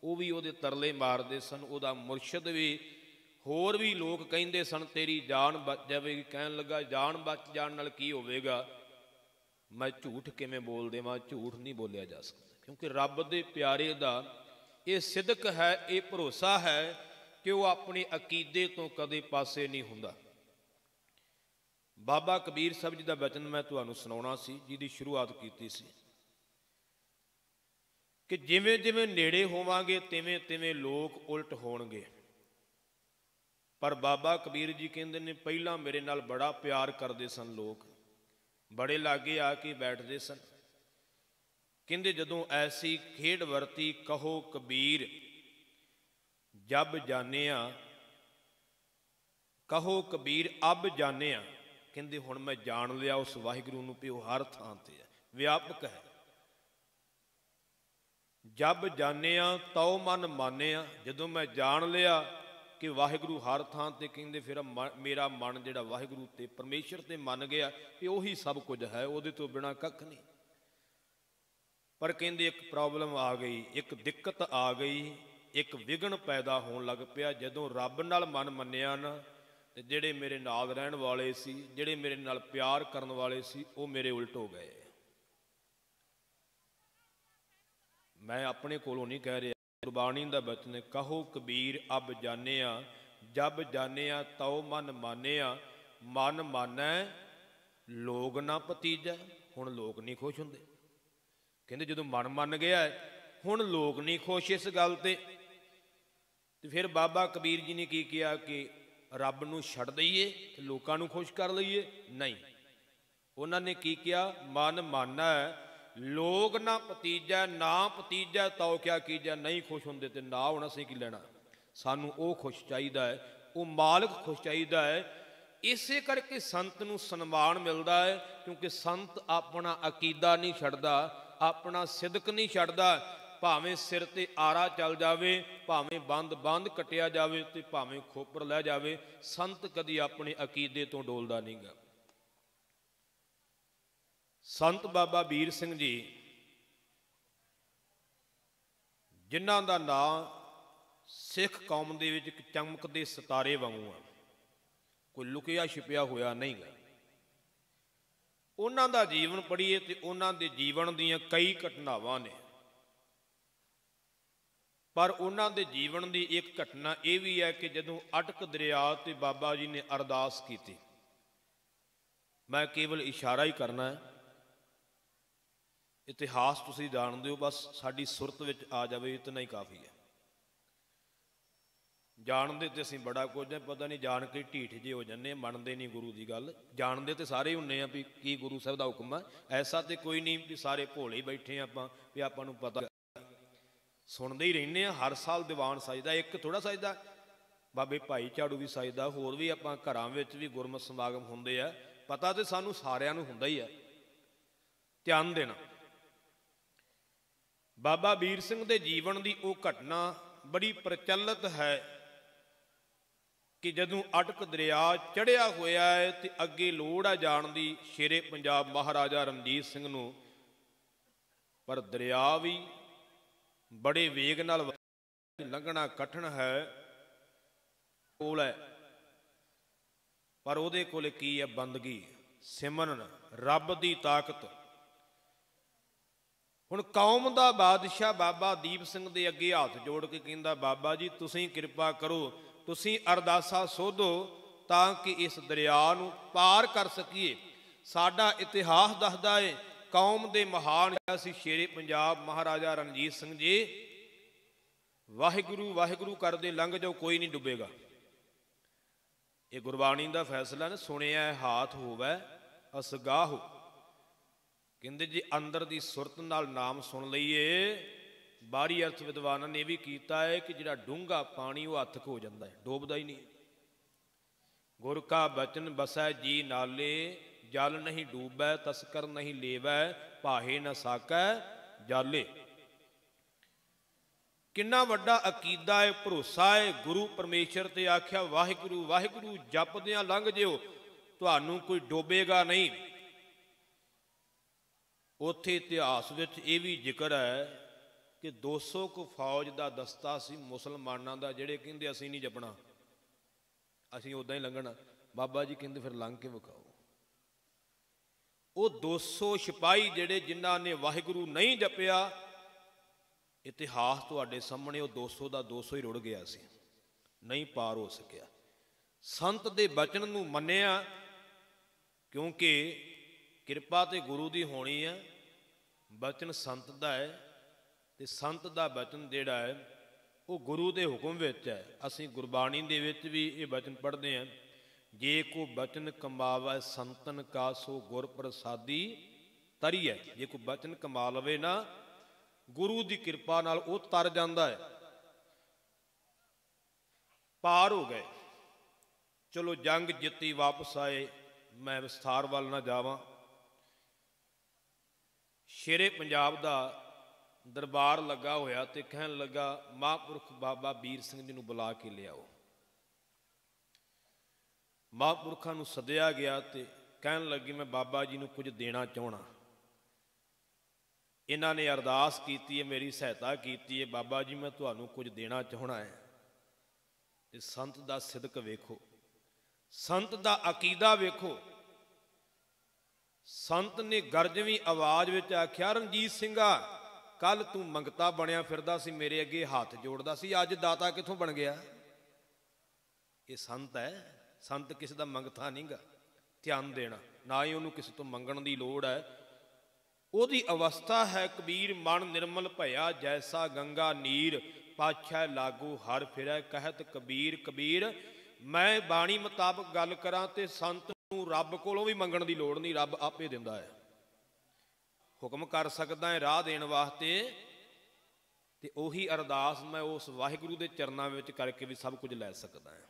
ਉਹ ਵੀ ਉਹਦੇ ਤਰਲੇ ਮਾਰਦੇ ਸਨ, ਉਹਦਾ ਮੁਰਸ਼ਦ ਵੀ, ਹੋਰ ਵੀ ਲੋਕ ਕਹਿੰਦੇ ਸਨ ਤੇਰੀ ਜਾਨ ਬਚ ਜਾਵੇਗੀ। ਕਹਿਣ ਲੱਗਾ ਜਾਨ ਬਚ ਜਾਣ ਨਾਲ ਕੀ ਹੋਵੇਗਾ, ਮੈਂ ਝੂਠ ਕਿਵੇਂ ਬੋਲ ਦੇਵਾਂ। ਝੂਠ ਨਹੀਂ ਬੋਲਿਆ ਜਾ ਸਕਦਾ, ਕਿਉਂਕਿ ਰੱਬ ਦੇ ਪਿਆਰੇ ਦਾ ਇਹ ਸਿਦਕ ਹੈ, ਇਹ ਭਰੋਸਾ ਹੈ ਕਿ ਉਹ ਆਪਣੇ ਅਕੀਦੇ ਤੋਂ ਕਦੇ ਪਾਸੇ ਨਹੀਂ ਹੁੰਦਾ। ਬਾਬਾ ਕਬੀਰ ਸਾਹਿਬ ਜੀ ਦਾ ਬਚਨ ਮੈਂ ਤੁਹਾਨੂੰ ਸੁਣਾਉਣਾ ਸੀ, ਜਿਹਦੀ ਸ਼ੁਰੂਆਤ ਕੀਤੀ ਸੀ ਕਿ ਜਿਵੇਂ ਜਿਵੇਂ ਨੇੜੇ ਹੋਵਾਂਗੇ ਤਿਵੇਂ ਤਿਵੇਂ ਲੋਕ ਉਲਟ ਹੋਣਗੇ। ਪਰ ਬਾਬਾ ਕਬੀਰ ਜੀ ਕਹਿੰਦੇ ਨੇ ਪਹਿਲਾਂ ਮੇਰੇ ਨਾਲ ਬੜਾ ਪਿਆਰ ਕਰਦੇ ਸਨ ਲੋਕ, ਬੜੇ ਲਾਗੇ ਆ ਕੇ ਬੈਠਦੇ ਸਨ। ਕਹਿੰਦੇ ਜਦੋਂ ਐਸੀ ਖੇਡ ਵਰਤੀ ਕਹੋ ਕਬੀਰ ਜਬ ਜਾਣਿਆ, ਕਹੋ ਕਬੀਰ ਅਬ ਜਾਣਿਆ। ਕਹਿੰਦੇ ਹੁਣ ਮੈਂ ਜਾਣ ਲਿਆ ਉਸ ਵਾਹਿਗੁਰੂ ਨੂੰ ਵੀ ਉਹ ਹਰ ਥਾਂ ਤੇ ਹੈ, ਵਿਆਪਕ ਹੈ। ਜਬ ਜਾਣਿਆ ਤਉ ਮਨ ਮਾਨਿਆ, ਜਦੋਂ ਮੈਂ ਜਾਣ ਲਿਆ ਕਿ ਵਾਹਿਗੁਰੂ ਹਰ ਥਾਂ ਤੇ, ਕਹਿੰਦੇ ਫਿਰ ਮੇਰਾ ਮਨ ਜਿਹੜਾ ਵਾਹਿਗੁਰੂ ਤੇ ਪਰਮੇਸ਼ਰ ਤੇ ਮੰਨ ਗਿਆ ਕਿ ਉਹੀ ਸਭ ਕੁਝ ਹੈ, ਉਹਦੇ ਤੋਂ ਬਿਨਾਂ ਕੱਖ ਨਹੀਂ। ਪਰ ਕਹਿੰਦੇ ਇੱਕ ਪ੍ਰੋਬਲਮ ਆ ਗਈ, ਇੱਕ ਦਿੱਕਤ ਆ ਗਈ, ਇੱਕ ਵਿਘਨ ਪੈਦਾ ਹੋਣ ਲੱਗ ਪਿਆ। ਜਦੋਂ ਰੱਬ ਨਾਲ ਮਨ ਮੰਨਿਆ ਨਾ, ਤੇ ਜਿਹੜੇ ਮੇਰੇ ਨਾਲ ਰਹਿਣ ਵਾਲੇ ਸੀ, ਜਿਹੜੇ ਮੇਰੇ ਨਾਲ ਪਿਆਰ ਕਰਨ ਵਾਲੇ ਸੀ, ਉਹ ਮੇਰੇ ਉਲਟ ਹੋ ਗਏ। ਮੈਂ ਆਪਣੇ ਕੋਲੋਂ ਨਹੀਂ ਕਹਿ ਰਿਹਾ, ਗੁਰਬਾਣੀ ਦਾ ਬਚਨ, ਕਹੋ ਕਬੀਰ ਅਬ ਜਾਣਿਆ ਜਬ ਜਾਣਿਆ ਤਉ ਮਨ ਮਾਨਿਆ। ਮਨ ਮਾਨੈ ਲੋਗ ਨਾ ਭਤੀਜੈ। ਹੁਣ ਲੋਕ ਨਹੀਂ ਖੁਸ਼ ਹੁੰਦੇ। ਕਹਿੰਦੇ ਜਦੋਂ ਮਨ ਮੰਨ ਗਿਆ ਹੁਣ ਲੋਕ ਨਹੀਂ ਖੁਸ਼ ਇਸ ਗੱਲ ਤੇ ਫਿਰ ਬਾਬਾ ਕਬੀਰ ਜੀ ਨੇ ਕੀ ਕਿਹਾ ਕਿ ਰੱਬ ਨੂੰ ਛੱਡ ਦਈਏ ਤੇ ਲੋਕਾਂ ਨੂੰ ਖੁਸ਼ ਕਰ ਲਈਏ? ਨਹੀਂ, ਉਹਨਾਂ ਨੇ ਕੀ ਕਿਹਾ, ਮਨ ਮਾਨੈ ਲੋਗ ਨਾ ਭਤੀਜੈ, ਨਾ ਭਤੀਜੈ ਤਉ ਕਿਆ ਕੀਜੈ। ਨਹੀਂ ਖੁਸ਼ ਹੁੰਦੇ ਤੇ ਨਾ ਹੁਣ ਅਸੀਂ ਕੀ ਲੈਣਾ, ਸਾਨੂੰ ਉਹ ਖੁਸ਼ ਚਾਹੀਦਾ ਹੈ, ਉਹ ਮਾਲਕ ਖੁਸ਼ ਚਾਹੀਦਾ ਹੈ। ਇਸੇ ਕਰਕੇ ਸੰਤ ਨੂੰ ਸਨਮਾਨ ਮਿਲਦਾ ਹੈ, ਕਿਉਂਕਿ ਸੰਤ ਆਪਣਾ ਅਕੀਦਾ ਨਹੀਂ ਛੱਡਦਾ, ਆਪਣਾ ਸਿਦਕ ਨਹੀਂ ਛੱਡਦਾ। ਭਾਵੇਂ ਸਿਰ ਤੇ ਆਰਾ ਚੱਲ ਜਾਵੇ, ਭਾਵੇਂ ਬੰਦ ਕੱਟਿਆ ਜਾਵੇ, ਤੇ ਭਾਵੇਂ ਖੋਪਰ ਲੈ ਜਾਵੇ, ਸੰਤ ਕਦੀ ਆਪਣੇ ਅਕੀਦੇ ਤੋਂ ਡੋਲਦਾ ਨਹੀਂ ਗਾ। ਸੰਤ ਬਾਬਾ ਵੀਰ ਸਿੰਘ ਜੀ, ਜਿਨ੍ਹਾਂ ਦਾ ਨਾਂ ਸਿੱਖ ਕੌਮ ਦੇ ਵਿੱਚ ਇੱਕ ਚਮਕਦੇ ਸਿਤਾਰੇ ਵਾਂਗੂ ਆ, ਕੋਈ ਲੁਕਿਆ ਛਿਪਿਆ ਹੋਇਆ ਨਹੀਂ ਗਾ। ਉਹਨਾਂ ਦਾ ਜੀਵਨ ਪੜ੍ਹੀਏ ਤੇ ਉਹਨਾਂ ਦੇ ਜੀਵਨ ਦੀਆਂ ਕਈ ਘਟਨਾਵਾਂ ਨੇ। ਪਰ ਉਹਨਾਂ ਦੇ ਜੀਵਨ ਦੀ ਇੱਕ ਘਟਨਾ ਇਹ ਵੀ ਹੈ ਕਿ ਜਦੋਂ ਅਟਕ ਦਰਿਆ ਤੇ ਬਾਬਾ ਜੀ ਨੇ ਅਰਦਾਸ ਕੀਤੀ, ਮੈਂ ਕੇਵਲ ਇਸ਼ਾਰਾ ਹੀ ਕਰਨਾ ਹੈ, ਇਤਿਹਾਸ ਤੁਸੀਂ ਜਾਣਦੇ ਹੋ, ਬਸ ਸਾਡੀ ਸੁਰਤ ਵਿੱਚ ਆ ਜਾਵੇ ਇਤਨਾ ਹੀ ਕਾਫੀ ਹੈ। ਜਾਣਦੇ ਤੇ ਅਸੀਂ ਬੜਾ ਕੁਝ ਹੈ, ਪਤਾ ਨਹੀਂ ਜਾਣ ਕੇ ਢੀਠ ਜੇ ਹੋ ਜਾਂਦੇ, ਮੰਨਦੇ ਨਹੀਂ ਗੁਰੂ ਦੀ ਗੱਲ। ਜਾਣਦੇ ਤੇ ਸਾਰੇ ਹੁੰਦੇ ਆ ਵੀ ਕੀ ਗੁਰੂ ਸਾਹਿਬ ਦਾ ਹੁਕਮ ਹੈ, ਐਸਾ ਤੇ ਕੋਈ ਨਹੀਂ ਵੀ ਸਾਰੇ ਭੋਲੇ ਬੈਠੇ ਆਪਾਂ ਵੀ ਆਪਾਂ ਨੂੰ ਪਤਾ। ਸੁਣਦੇ ਹੀ ਰਹਿੰਦੇ ਆ, ਹਰ ਸਾਲ ਦੀਵਾਨ ਸਜਦਾ, ਇੱਕ ਥੋੜਾ ਸਜਦਾ, ਬਾਬੇ ਭਾਈ ਝਾੜੂ ਵੀ ਸਜਦਾ, ਹੋਰ ਵੀ ਆਪਾਂ ਘਰਾਂ ਵਿੱਚ ਵੀ ਗੁਰਮਤਿ ਸਮਾਗਮ ਹੁੰਦੇ ਆ, ਪਤਾ ਤੇ ਸਾਨੂੰ ਸਾਰਿਆਂ ਨੂੰ ਹੁੰਦਾ ਹੀ ਹੈ। ਧਿਆਨ ਦੇਣਾ, ਬਾਬਾ ਵੀਰ ਸਿੰਘ ਦੇ ਜੀਵਨ ਦੀ ਉਹ ਘਟਨਾ ਬੜੀ ਪ੍ਰਚਲਿਤ ਹੈ ਕਿ ਜਦੋਂ ਅਟਕ ਦਰਿਆ ਚੜ੍ਹਿਆ ਹੋਇਆ ਹੈ ਤੇ ਅੱਗੇ ਲੋੜ ਆ ਜਾਣ ਦੀ ਸ਼ੇਰੇ ਪੰਜਾਬ ਮਹਾਰਾਜਾ ਰਣਜੀਤ ਸਿੰਘ ਨੂੰ, ਪਰ ਦਰਿਆ ਵੀ ਬੜੇ ਵੇਗ ਨਾਲ ਲੰਘਣਾ ਕਠਿਨ ਹੈ, ਕੋਲ ਹੈ, ਪਰ ਉਹਦੇ ਕੋਲ ਕੀ ਹੈ? ਬੰਦਗੀ, ਸਿਮਰਨ, ਰੱਬ ਦੀ ਤਾਕਤ। ਹੁਣ ਕੌਮ ਦਾ ਬਾਦਸ਼ਾਹ ਬਾਬਾ ਦੀਪ ਸਿੰਘ ਦੇ ਅੱਗੇ ਹੱਥ ਜੋੜ ਕੇ ਕਹਿੰਦਾ, ਬਾਬਾ ਜੀ ਤੁਸੀਂ ਕਿਰਪਾ ਕਰੋ, ਤੁਸੀਂ ਅਰਦਾਸਾਂ ਸੋਧੋ ਤਾਂ ਕਿ ਇਸ ਦਰਿਆ ਨੂੰ ਪਾਰ ਕਰ ਸਕੀਏ। ਸਾਡਾ ਇਤਿਹਾਸ ਦੱਸਦਾ ਏ ਕੌਮ ਦੇ ਮਹਾਨ ਸੀ ਸ਼ੇਰੇ ਪੰਜਾਬ ਮਹਾਰਾਜਾ ਰਣਜੀਤ ਸਿੰਘ ਜੀ, ਵਾਹਿਗੁਰੂ ਵਾਹਿਗੁਰੂ ਕਰਦੇ ਲੰਘ ਜਾਓ, ਕੋਈ ਨਹੀਂ ਡੁੱਬੇਗਾ। ਇਹ ਗੁਰਬਾਣੀ ਦਾ ਫੈਸਲਾ ਨੇ, ਸੁਣਿਆ ਹਾਥ ਹੋਵੇ ਅਸਗਾਹ। ਕਹਿੰਦੇ ਜੇ ਅੰਦਰ ਦੀ ਸੁਰਤ ਨਾਲ ਨਾਮ ਸੁਣ ਲਈਏ, ਬਾਹਰੀ ਅਰਥ ਵਿਦਵਾਨਾਂ ਨੇ ਇਹ ਵੀ ਕੀਤਾ ਹੈ ਕਿ ਜਿਹੜਾ ਡੂੰਘਾ ਪਾਣੀ ਉਹ ਹੱਥਕ ਹੋ ਜਾਂਦਾ ਹੈ, ਡੋਬਦਾ ਹੀ ਨਹੀਂ। ਗੁਰ ਕਾ ਬਚਨ ਬਸੈ ਜੀ ਨਾਲੇ, ਜਲ ਨਹੀਂ ਡੂਬੈ ਤਸਕਰ ਨਹੀਂ ਲੇਵੈ, ਭਾਹੇ ਨਾ ਸਾਕੈ ਜਾਲੇ। ਕਿੰਨਾ ਵੱਡਾ ਅਕੀਦਾ ਹੈ, ਭਰੋਸਾ ਹੈ ਗੁਰੂ ਪਰਮੇਸ਼ਰ ਤੇ। ਆਖਿਆ ਵਾਹਿਗੁਰੂ ਵਾਹਿਗੁਰੂ ਜਪਦਿਆਂ ਲੰਘ ਜਿਓ, ਤੁਹਾਨੂੰ ਕੋਈ ਡੋਬੇਗਾ ਨਹੀਂ। ਉੱਥੇ ਇਤਿਹਾਸ ਵਿੱਚ ਇਹ ਵੀ ਜ਼ਿਕਰ ਹੈ ਕਿ 200 ਕੁ ਫੌਜ ਦਾ ਦਸਤਾ ਸੀ ਮੁਸਲਮਾਨਾਂ ਦਾ, ਜਿਹੜੇ ਕਹਿੰਦੇ ਅਸੀਂ ਨਹੀਂ ਜਪਣਾ, ਅਸੀਂ ਉੱਦਾਂ ਹੀ ਲੰਘਣਾ। ਬਾਬਾ ਜੀ ਕਹਿੰਦੇ ਫਿਰ ਲੰਘ ਕੇ ਵਿਖਾਓ। ਉਹ 200 ਸਿਪਾਹੀ ਜਿਹੜੇ ਜਿਨ੍ਹਾਂ ਨੇ ਵਾਹਿਗੁਰੂ ਨਹੀਂ ਜਪਿਆ, ਇਤਿਹਾਸ ਤੁਹਾਡੇ ਸਾਹਮਣੇ, ਉਹ 200 ਦਾ 200 ਹੀ ਰੁੜ ਗਿਆ ਸੀ, ਨਹੀਂ ਪਾਰ ਹੋ ਸਕਿਆ। ਸੰਤ ਦੇ ਬਚਨ ਨੂੰ ਮੰਨਿਆ, ਕਿਉਂਕਿ ਕਿਰਪਾ ਤੇ ਗੁਰੂ ਦੀ ਹੋਣੀ ਹੈ, ਬਚਨ ਸੰਤ ਦਾ ਹੈ, ਤੇ ਸੰਤ ਦਾ ਬਚਨ ਜਿਹੜਾ ਹੈ ਉਹ ਗੁਰੂ ਦੇ ਹੁਕਮ ਵਿੱਚ ਹੈ। ਅਸੀਂ ਗੁਰਬਾਣੀ ਦੇ ਵਿੱਚ ਵੀ ਇਹ ਬਚਨ ਪੜ੍ਹਦੇ ਹਾਂ, ਜੇ ਕੋ ਬਚਨ ਕਮਾਵੈ ਸੰਤਨ ਕਾ ਸੋ ਗੁਰ ਪ੍ਰਸਾਦੀ ਤਰੀਐ। ਜੇ ਕੋਈ ਬਚਨ ਕਮਾ ਲਵੇ ਨਾ, ਗੁਰੂ ਦੀ ਕਿਰਪਾ ਨਾਲ ਉਹ ਤਰ ਜਾਂਦਾ ਹੈ। ਪਾਰ ਹੋ ਗਏ, ਚਲੋ ਜੰਗ ਜਿੱਤੀ ਵਾਪਸ ਆਏ। ਮੈਂ ਵਿਸਥਾਰ ਵੱਲ ਨਾ ਜਾਵਾਂ। ਸ਼ੇਰੇ ਪੰਜਾਬ ਦਾ ਦਰਬਾਰ ਲੱਗਾ ਹੋਇਆ ਤੇ ਕਹਿਣ ਲੱਗਾ, ਮਹਾਂਪੁਰਖ ਬਾਬਾ ਵੀਰ ਸਿੰਘ ਜੀ ਨੂੰ ਬੁਲਾ ਕੇ ਲਿਆਓ। ਮਹਾਂਪੁਰਖਾਂ ਨੂੰ ਸੱਦਿਆ ਗਿਆ ਤੇ ਕਹਿਣ ਲੱਗੇ, ਮੈਂ ਬਾਬਾ ਜੀ ਨੂੰ ਕੁਝ ਦੇਣਾ ਚਾਹੁੰਦਾ। ਇਹਨਾਂ ਨੇ ਅਰਦਾਸ ਕੀਤੀ ਹੈ, ਮੇਰੀ ਸਹਾਇਤਾ ਕੀਤੀ ਹੈ, ਬਾਬਾ ਜੀ ਮੈਂ ਤੁਹਾਨੂੰ ਕੁਝ ਦੇਣਾ ਚਾਹੁੰਦਾ ਹੈ। ਤੇ ਸੰਤ ਦਾ ਸਿਦਕ ਵੇਖੋ, ਸੰਤ ਦਾ ਅਕੀਦਾ ਵੇਖੋ। ਸੰਤ ਨੇ ਗਰਜਵੀਂ ਆਵਾਜ਼ ਵਿੱਚ ਆਖਿਆ, ਰਣਜੀਤ ਸਿੰਘਾ, ਕੱਲ ਤੂੰ ਮੰਗਤਾ ਬਣਿਆ ਫਿਰਦਾ ਸੀ, ਮੇਰੇ ਅੱਗੇ ਹੱਥ ਜੋੜਦਾ ਸੀ, ਅੱਜ ਦਾਤਾ ਕਿੱਥੋਂ ਬਣ ਗਿਆ? ਇਹ ਸੰਤ ਹੈ, ਸੰਤ ਕਿਸੇ ਦਾ ਮੰਗਤਾ ਨਹੀਂ ਗਾ। ਧਿਆਨ ਦੇਣਾ, ਨਾ ਹੀ ਉਹਨੂੰ ਕਿਸੇ ਤੋਂ ਮੰਗਣ ਦੀ ਲੋੜ ਹੈ। ਉਹਦੀ ਅਵਸਥਾ ਹੈ, ਕਬੀਰ ਮਨ ਨਿਰਮਲ ਭਇਆ ਜੈਸਾ ਗੰਗਾ ਨੀਰ, ਪਾਛੈ ਲਾਗੂ ਹਰ ਫਿਰੈ ਕਹਿਤ ਕਬੀਰ। ਕਬੀਰ ਮੈਂ ਬਾਣੀ ਮੁਤਾਬਕ ਗੱਲ ਕਰਾਂ ਤੇ ਸੰਤ ਨੂੰ ਰੱਬ ਕੋਲੋਂ ਵੀ ਮੰਗਣ ਦੀ ਲੋੜ ਨਹੀਂ, ਰੱਬ ਆਪੇ ਦਿੰਦਾ ਹੈ। ਹੁਕਮ ਕਰ ਸਕਦਾ ਹੈ ਰਾਹ ਦੇਣ ਵਾਸਤੇ, ਤੇ ਉਹੀ ਅਰਦਾਸ ਮੈਂ ਉਸ ਵਾਹਿਗੁਰੂ ਦੇ ਚਰਨਾਂ ਵਿੱਚ ਕਰਕੇ ਵੀ ਸਭ ਕੁਝ ਲੈ ਸਕਦਾ ਹਾਂ।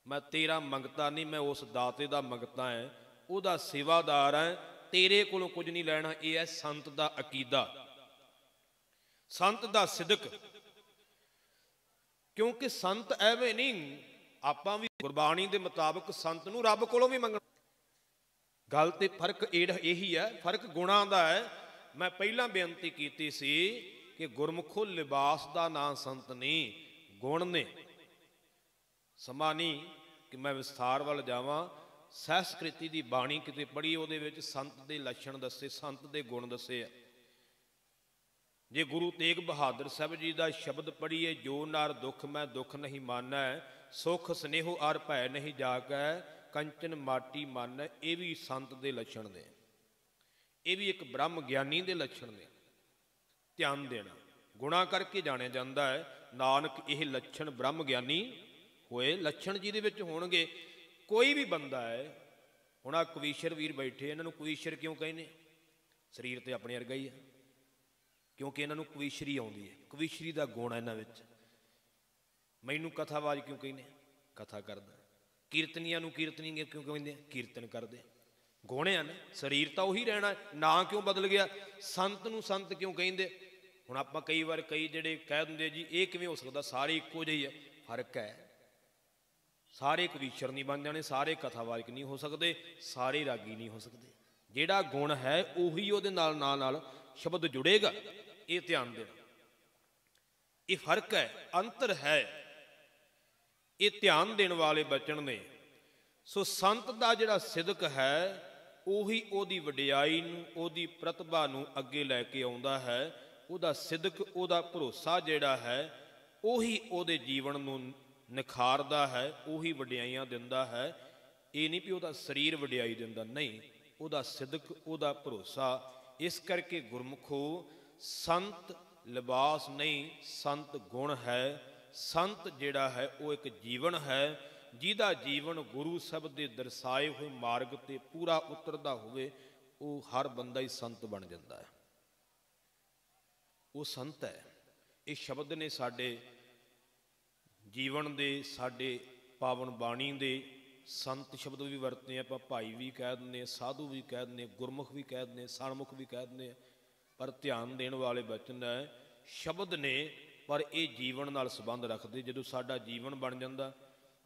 ਮੈਂ ਤੇਰਾ ਮੰਗਤਾ ਨਹੀਂ, ਮੈਂ ਉਸ ਦਾਤੇ ਦਾ ਮੰਗਤਾ ਹੈ, ਉਹਦਾ ਸੇਵਾਦਾਰ ਹੈ, ਤੇਰੇ ਕੋਲੋਂ ਕੁਝ ਨਹੀਂ ਲੈਣਾ। ਇਹ ਹੈ ਸੰਤ ਦਾ ਅਕੀਦਾ, ਸੰਤ ਦਾ ਸਿਦਕ। ਕਿਉਂਕਿ ਸੰਤ ਐਵੇਂ ਨਹੀਂ, ਆਪਾਂ ਵੀ ਗੁਰਬਾਣੀ ਦੇ ਮੁਤਾਬਕ ਸੰਤ ਨੂੰ ਰੱਬ ਕੋਲੋਂ ਵੀ ਮੰਗਣਾ। ਗੱਲ ਤੇ ਫਰਕ ਇਹੀ ਹੈ, ਫਰਕ ਗੁਣਾਂ ਦਾ ਹੈ। ਮੈਂ ਪਹਿਲਾਂ ਬੇਨਤੀ ਕੀਤੀ ਸੀ ਕਿ ਗੁਰਮੁਖੋ ਲਿਬਾਸ ਦਾ ਨਾਂ ਸੰਤ ਨਹੀਂ, ਗੁਣ ਨੇ। ਸਮਾਂ ਨਹੀਂ ਕਿ ਮੈਂ ਵਿਸਥਾਰ ਵੱਲ ਜਾਵਾਂ। ਸੰਸਕ੍ਰਿਤੀ ਦੀ ਬਾਣੀ ਕਿਤੇ ਪੜ੍ਹੀ, ਉਹਦੇ ਵਿੱਚ ਸੰਤ ਦੇ ਲੱਛਣ ਦੱਸੇ, ਸੰਤ ਦੇ ਗੁਣ ਦੱਸੇ ਆ। ਜੇ ਗੁਰੂ ਤੇਗ ਬਹਾਦਰ ਸਾਹਿਬ ਜੀ ਦਾ ਸ਼ਬਦ ਪੜ੍ਹੀਏ, ਜੋ ਨਰ ਦੁੱਖ ਮੈਂ ਦੁੱਖ ਨਹੀਂ ਮਾਨੈ, ਸੁਖ ਸਨੇਹੋ ਅਰ ਭੈ ਨਹੀਂ ਜਾਗੈ, ਕੰਚਨ ਮਾਟੀ ਮਾਨੈ, ਇਹ ਵੀ ਸੰਤ ਦੇ ਲੱਛਣ ਨੇ, ਇਹ ਵੀ ਇੱਕ ਬ੍ਰਹਮ ਗਿਆਨੀ ਦੇ ਲੱਛਣ ਨੇ। ਧਿਆਨ ਦੇਣਾ, ਗੁਣਾ ਕਰਕੇ ਜਾਣਿਆ ਜਾਂਦਾ ਹੈ। ਨਾਨਕ ਇਹ ਲੱਛਣ ਬ੍ਰਹਮ ਗਿਆਨੀ ਹੋਏ। ਲੱਛਣ ਜਿਹਦੇ ਵਿੱਚ ਹੋਣਗੇ, ਕੋਈ ਵੀ ਬੰਦਾ ਹੈ, ਹੁਣ ਆਹ ਕਵੀਸ਼ਰ ਵੀਰ ਬੈਠੇ, ਇਹਨਾਂ ਨੂੰ ਕਵੀਸ਼ਰ ਕਿਉਂ ਕਹਿੰਦੇ? ਸਰੀਰ ਤੇ ਆਪਣੇ ਵਰਗਾ ਹੀ ਹੈ, ਕਿਉਂਕਿ ਇਹਨਾਂ ਨੂੰ ਕਵੀਸ਼ਰੀ ਆਉਂਦੀ ਹੈ, ਕਵੀਸ਼ਰੀ ਦਾ ਗੁਣ ਹੈ ਇਹਨਾਂ ਵਿੱਚ। ਮੈਨੂੰ ਕਥਾਵਾਜ ਕਿਉਂ ਕਹਿੰਦੇ? ਕਥਾ ਕਰਦਾ। ਕੀਰਤਨੀਆਂ ਨੂੰ ਕੀਰਤਨੀ ਕਿਉਂ ਕਹਿੰਦੇ? ਕੀਰਤਨ ਕਰਦੇ। ਗੁਣ ਆ ਨਾ, ਸਰੀਰ ਤਾਂ ਉਹੀ ਰਹਿਣਾ, ਨਾਂ ਕਿਉਂ ਬਦਲ ਗਿਆ? ਸੰਤ ਨੂੰ ਸੰਤ ਕਿਉਂ ਕਹਿੰਦੇ? ਹੁਣ ਆਪਾਂ ਕਈ ਵਾਰ ਕਈ ਜਿਹੜੇ ਕਹਿ ਦਿੰਦੇ ਜੀ ਇਹ ਕਿਵੇਂ ਹੋ ਸਕਦਾ, ਸਾਰੇ ਇੱਕੋ ਜਿਹੇ ਹੈ। ਫਰਕ ਹੈ, ਸਾਰੇ ਕਵੀਸ਼ਰ ਨਹੀਂ ਬਣ ਜਾਣੇ, ਸਾਰੇ ਕਥਾਵਾਚਕ ਨਹੀਂ ਹੋ ਸਕਦੇ, ਸਾਰੇ ਰਾਗੀ ਨਹੀਂ ਹੋ ਸਕਦੇ। ਜਿਹੜਾ ਗੁਣ ਹੈ ਉਹੀ ਉਹਦੇ ਨਾਲ ਸ਼ਬਦ ਜੁੜੇਗਾ। ਇਹ ਧਿਆਨ ਦੇਣਾ, ਇਹ ਫਰਕ ਹੈ, ਅੰਤਰ ਹੈ, ਇਹ ਧਿਆਨ ਦੇਣ ਵਾਲੇ ਬਚਨ ਨੇ। ਸੋ ਸੰਤ ਦਾ ਜਿਹੜਾ ਸਿਦਕ ਹੈ ਉਹੀ ਉਹਦੀ ਵਡਿਆਈ ਨੂੰ, ਉਹਦੀ ਪ੍ਰਤਿਭਾ ਨੂੰ ਅੱਗੇ ਲੈ ਕੇ ਆਉਂਦਾ ਹੈ। ਉਹਦਾ ਸਿਦਕ, ਉਹਦਾ ਭਰੋਸਾ ਜਿਹੜਾ ਹੈ ਉਹੀ ਉਹਦੇ ਜੀਵਨ ਨੂੰ ਨਿਖਾਰਦਾ ਹੈ, ਉਹੀ ਵਡਿਆਈਆਂ ਦਿੰਦਾ ਹੈ। ਇਹ ਨਹੀਂ ਵੀ ਉਹਦਾ ਸਰੀਰ ਵਡਿਆਈ ਦਿੰਦਾ, ਨਹੀਂ, ਉਹਦਾ ਸਿਦਕ, ਉਹਦਾ ਭਰੋਸਾ। ਇਸ ਕਰਕੇ ਗੁਰਮੁਖੋ, ਸੰਤ ਲਿਬਾਸ ਨਹੀਂ, ਸੰਤ ਗੁਣ ਹੈ। ਸੰਤ ਜਿਹੜਾ ਹੈ ਉਹ ਇੱਕ ਜੀਵਨ ਹੈ, ਜਿਹਦਾ ਜੀਵਨ ਗੁਰੂ ਸਾਹਿਬ ਦੇ ਦਰਸਾਏ ਹੋਏ ਮਾਰਗ ਤੇ ਪੂਰਾ ਉਤਰਦਾ ਹੋਵੇ, ਉਹ ਹਰ ਬੰਦਾ ਹੀ ਸੰਤ ਬਣ ਜਾਂਦਾ ਹੈ। ਉਹ ਸੰਤ ਹੈ। ਇਹ ਸ਼ਬਦ ਨੇ ਸਾਡੇ ਜੀਵਨ ਦੇ, ਸਾਡੇ ਪਾਵਨ ਬਾਣੀ ਦੇ। ਸੰਤ ਸ਼ਬਦ ਵੀ ਵਰਤਦੇ ਆਪਾਂ, ਭਾਈ ਵੀ ਕਹਿ ਦਿੰਦੇ, ਸਾਧੂ ਵੀ ਕਹਿ ਦਿੰਦੇ, ਗੁਰਮੁਖ ਵੀ ਕਹਿ ਦਿੰਦੇ, ਸਨਮੁਖ ਵੀ ਕਹਿ ਦਿੰਦੇ। ਪਰ ਧਿਆਨ ਦੇਣ ਵਾਲੇ ਬਚਨ ਹੈ, ਸ਼ਬਦ ਨੇ, ਪਰ ਇਹ ਜੀਵਨ ਨਾਲ ਸੰਬੰਧ ਰੱਖਦੇ। ਜਦੋਂ ਸਾਡਾ ਜੀਵਨ ਬਣ ਜਾਂਦਾ,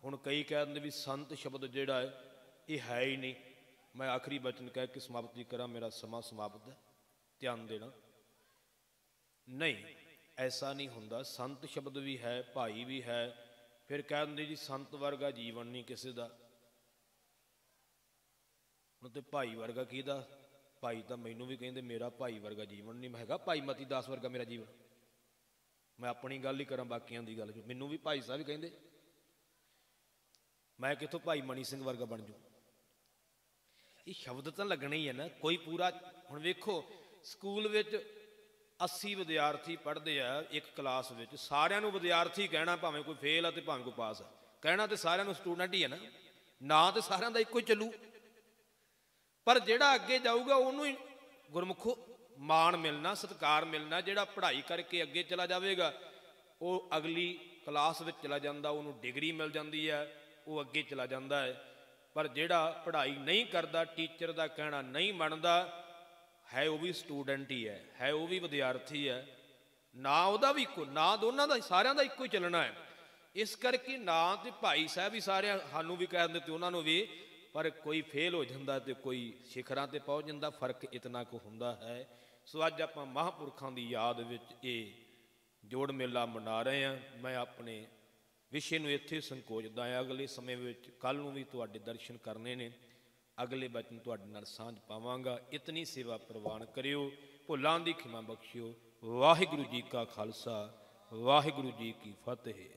ਹੁਣ ਕਈ ਕਹਿ ਦਿੰਦੇ ਵੀ ਸੰਤ ਸ਼ਬਦ ਜਿਹੜਾ ਹੈ ਇਹ ਹੈ ਹੀ ਨਹੀਂ। ਮੈਂ ਆਖਰੀ ਬਚਨ ਕਹਿ ਕੇ ਸਮਾਪਤੀ ਕਰਾਂ, ਮੇਰਾ ਸਮਾਂ ਸਮਾਪਤ ਹੈ। ਧਿਆਨ ਦੇਣਾ, ਨਹੀਂ, ਐਸਾ ਨਹੀਂ ਹੁੰਦਾ। ਸੰਤ ਸ਼ਬਦ ਵੀ ਹੈ, ਭਾਈ ਵੀ ਹੈ। ਫਿਰ ਕਹਿ ਦਿੰਦੇ ਜੀ ਸੰਤ ਵਰਗਾ ਜੀਵਨ ਨਹੀਂ ਕਿਸੇ ਦਾ। ਹੁਣ ਤੇ ਭਾਈ ਵਰਗਾ ਕਿਹਦਾ? ਭਾਈ ਤਾਂ ਮੈਨੂੰ ਵੀ ਕਹਿੰਦੇ ਮੇਰਾ ਭਾਈ ਵਰਗਾ ਜੀਵਨ ਨਹੀਂ। ਮੈਂ ਹੈਗਾ ਭਾਈ ਮਤੀ ਦਾਸ ਵਰਗਾ ਮੇਰਾ ਜੀਵਨ। ਮੈਂ ਆਪਣੀ ਗੱਲ ਹੀ ਕਰਾਂ, ਬਾਕੀਆਂ ਦੀ ਗੱਲ, ਮੈਨੂੰ ਵੀ ਭਾਈ ਸਾਹਿਬ ਕਹਿੰਦੇ। ਮੈਂ ਕਿੱਥੋਂ ਭਾਈ ਮਣੀ ਸਿੰਘ ਵਰਗਾ ਬਣ ਜੂ? ਇਹ ਸ਼ਬਦ ਤਾਂ ਲੱਗਣੇ ਹੀ ਹੈ ਨਾ, ਕੋਈ ਪੂਰਾ। ਹੁਣ ਵੇਖੋ, ਸਕੂਲ ਵਿੱਚ 80 ਵਿਦਿਆਰਥੀ ਪੜ੍ਹਦੇ ਆ ਇੱਕ ਕਲਾਸ ਵਿੱਚ, ਸਾਰਿਆਂ ਨੂੰ ਵਿਦਿਆਰਥੀ ਕਹਿਣਾ, ਭਾਵੇਂ ਕੋਈ ਫੇਲ ਆ ਤੇ ਭਾਵੇਂ ਕੋਈ ਪਾਸ ਆ, ਕਹਿਣਾ ਤੇ ਸਾਰਿਆਂ ਨੂੰ ਸਟੂਡੈਂਟ ਹੀ ਹੈ ਨਾ, ਨਾਂ ਤੇ ਸਾਰਿਆਂ ਦਾ ਇੱਕੋ ਹੀ ਚੱਲੂ। ਪਰ ਜਿਹੜਾ ਅੱਗੇ ਜਾਊਗਾ ਉਹਨੂੰ ਹੀ ਗੁਰਮੁਖੋ ਮਾਣ ਮਿਲਣਾ, ਸਤਿਕਾਰ ਮਿਲਣਾ। ਜਿਹੜਾ ਪੜ੍ਹਾਈ ਕਰਕੇ ਅੱਗੇ ਚਲਾ ਜਾਵੇਗਾ ਉਹ ਅਗਲੀ ਕਲਾਸ ਵਿੱਚ ਚਲਾ ਜਾਂਦਾ, ਉਹਨੂੰ ਡਿਗਰੀ ਮਿਲ ਜਾਂਦੀ ਹੈ, ਉਹ ਅੱਗੇ ਚਲਾ ਜਾਂਦਾ ਹੈ। ਪਰ ਜਿਹੜਾ ਪੜ੍ਹਾਈ ਨਹੀਂ ਕਰਦਾ, ਟੀਚਰ ਦਾ ਕਹਿਣਾ ਨਹੀਂ ਮੰਨਦਾ, ਹੈ ਉਹ ਵੀ ਸਟੂਡੈਂਟ ਹੀ ਹੈ ਉਹ ਵੀ ਵਿਦਿਆਰਥੀ ਹੈ। ਨਾ ਉਹਦਾ ਵੀ ਇੱਕੋ, ਨਾ ਦੋਨਾਂ ਦਾ, ਸਾਰਿਆਂ ਦਾ ਇੱਕੋ ਹੀ ਚੱਲਣਾ ਹੈ। ਇਸ ਕਰਕੇ ਨਾ ਤੇ ਭਾਈ ਸਾਹਿਬ ਵੀ ਸਾਰਿਆਂ ਸਾਨੂੰ ਵੀ ਕਹਿ ਦਿੰਦੇ ਤੇ ਉਹਨਾਂ ਨੂੰ ਵੀ, ਪਰ ਕੋਈ ਫੇਲ ਹੋ ਜਾਂਦਾ ਤੇ ਕੋਈ ਸਿਖਰਾਂ ਤੇ ਪਹੁੰਚ ਜਾਂਦਾ। ਫਰਕ ਇਤਨਾ ਕੁ ਹੁੰਦਾ ਹੈ। ਸੋ ਅੱਜ ਆਪਾਂ ਮਹਾਂਪੁਰਖਾਂ ਦੀ ਯਾਦ ਵਿੱਚ ਇਹ ਜੋੜ ਮੇਲਾ ਮਨਾ ਰਹੇ ਹਾਂ। ਮੈਂ ਆਪਣੇ ਵਿਸ਼ੇ ਨੂੰ ਇੱਥੇ ਸੰਕੋਚਦਾ ਹਾਂ। ਅਗਲੇ ਸਮੇਂ ਵਿੱਚ ਕੱਲ੍ਹ ਨੂੰ ਵੀ ਤੁਹਾਡੇ ਦਰਸ਼ਨ ਕਰਨੇ ਨੇ, ਅਗਲੇ ਬਚਨ ਤੁਹਾਡੇ ਨਾਲ ਸਾਂਝ ਪਾਵਾਂਗਾ। ਇਤਨੀ ਸੇਵਾ ਪ੍ਰਵਾਨ ਕਰਿਓ, ਭੁੱਲਾਂ ਦੀ ਖਿਮਾ ਬਖਸ਼ਿਓ। ਵਾਹਿਗੁਰੂ ਜੀ ਕਾ ਖਾਲਸਾ, ਵਾਹਿਗੁਰੂ ਜੀ ਕੀ ਫਤਿਹ।